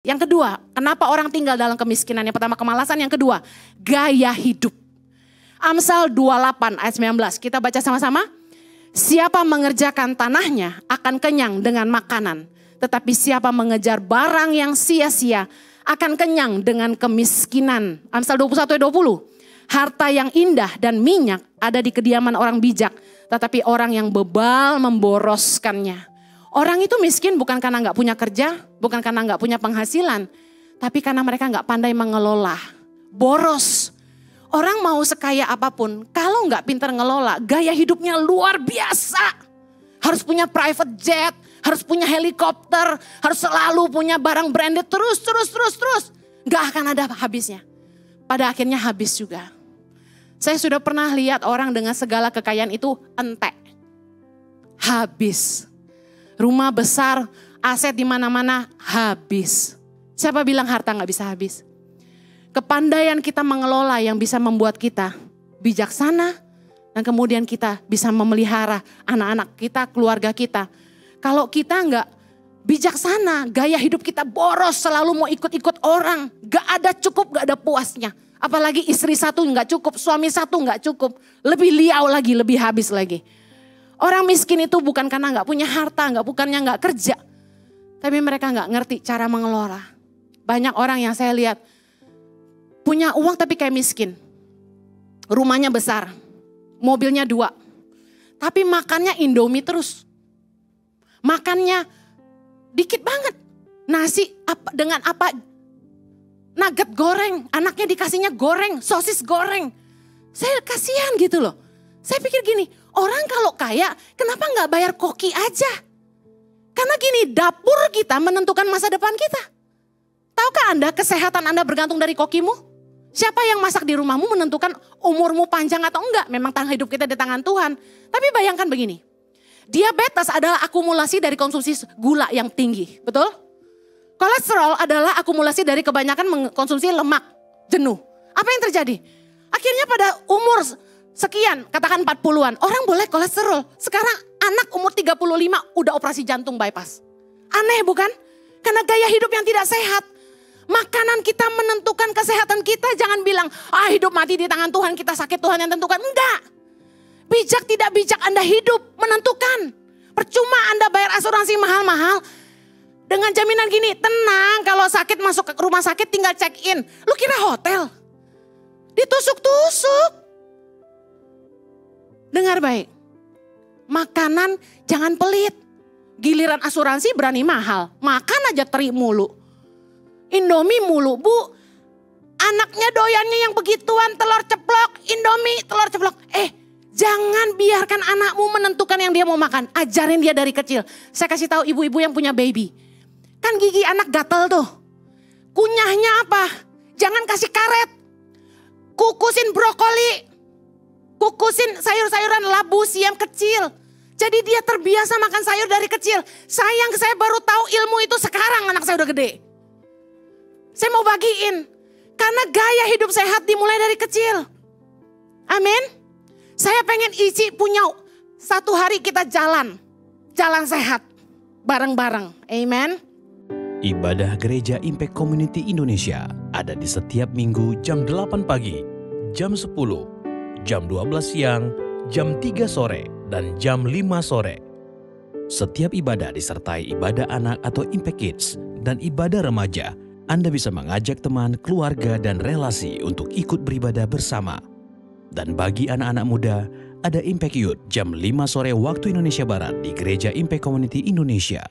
Yang kedua, kenapa orang tinggal dalam kemiskinan? Yang pertama kemalasan, yang kedua gaya hidup. Amsal 28 ayat 19, kita baca sama-sama. Siapa mengerjakan tanahnya akan kenyang dengan makanan. Tetapi siapa mengejar barang yang sia-sia akan kenyang dengan kemiskinan. Amsal 21 ayat 20. Harta yang indah dan minyak ada di kediaman orang bijak. Tetapi orang yang bebal memboroskannya. Orang itu miskin bukan karena gak punya kerja, bukan karena gak punya penghasilan. Tapi karena mereka gak pandai mengelola. Boros. Orang mau sekaya apapun, kalau gak pintar ngelola, gaya hidupnya luar biasa. Harus punya private jet, harus punya helikopter, harus selalu punya barang branded terus. Gak akan ada habisnya. Pada akhirnya habis juga. Saya sudah pernah lihat orang dengan segala kekayaan itu entek. Habis. Rumah besar, aset di mana-mana habis. Siapa bilang harta gak bisa habis? Kepandaian kita mengelola yang bisa membuat kita bijaksana. Dan kemudian kita bisa memelihara anak-anak kita, keluarga kita. Kalau kita gak bijaksana, gaya hidup kita boros, selalu mau ikut-ikut orang. Gak ada cukup, gak ada puasnya. Apalagi istri satu gak cukup, suami satu gak cukup. Lebih liau lagi, lebih habis lagi. Orang miskin itu bukan karena gak punya harta, bukannya gak kerja. Tapi mereka gak ngerti cara mengelola. Banyak orang yang saya lihat punya uang tapi kayak miskin. Rumahnya besar, mobilnya 2. Tapi makannya Indomie terus. Makannya dikit banget. Nasi dengan apa? Nugget goreng, anaknya dikasihnya goreng, sosis goreng. Saya kasihan gitu loh. Saya pikir gini, orang kalau kaya kenapa gak bayar koki aja? Karena gini, dapur kita menentukan masa depan kita. Tahukah Anda kesehatan Anda bergantung dari kokimu? Siapa yang masak di rumahmu menentukan umurmu panjang atau enggak. Memang tangan hidup kita di tangan Tuhan. Tapi bayangkan begini, diabetes adalah akumulasi dari konsumsi gula yang tinggi, betul? Kolesterol adalah akumulasi dari kebanyakan mengkonsumsi lemak, jenuh. Apa yang terjadi? Akhirnya pada umur sekian, katakan 40-an, orang boleh kolesterol. Sekarang anak umur 35 udah operasi jantung bypass. Aneh bukan? Karena gaya hidup yang tidak sehat. Makanan kita menentukan kesehatan kita. Jangan bilang, hidup mati di tangan Tuhan, kita sakit Tuhan yang tentukan. Enggak. Bijak tidak bijak Anda hidup menentukan. Percuma Anda bayar asuransi mahal-mahal. Dengan jaminan gini, tenang kalau sakit masuk ke rumah sakit tinggal check in. Lu kira hotel? Ditusuk-tusuk. Dengar baik. Makanan jangan pelit. Giliran asuransi berani mahal. Makan aja teri mulu. Indomie mulu, Bu. Anaknya doyannya yang begituan, telur ceplok, Indomie, telur ceplok. Jangan biarkan anakmu menentukan yang dia mau makan. Ajarin dia dari kecil. Saya kasih tahu ibu-ibu yang punya baby. Kan gigi anak gatel tuh. Kunyahnya apa? Jangan kasih karet. Kukusin brokoli. Kukusin sayur-sayuran labu siam kecil. Jadi dia terbiasa makan sayur dari kecil. Sayang, saya baru tahu ilmu itu sekarang anak saya udah gede. Saya mau bagiin. Karena gaya hidup sehat dimulai dari kecil. Amin. Saya pengen isi punya satu hari kita jalan. Jalan sehat. Bareng-bareng. Amen. Ibadah Gereja Impact Community Indonesia ada di setiap minggu jam 8 pagi, jam 10, jam 12 siang, jam 3 sore, dan jam 5 sore. Setiap ibadah disertai ibadah anak atau Impact Kids dan ibadah remaja. Anda bisa mengajak teman, keluarga, dan relasi untuk ikut beribadah bersama. Dan bagi anak-anak muda, ada Impact Youth jam 5 sore waktu Indonesia Barat di Gereja Impact Community Indonesia.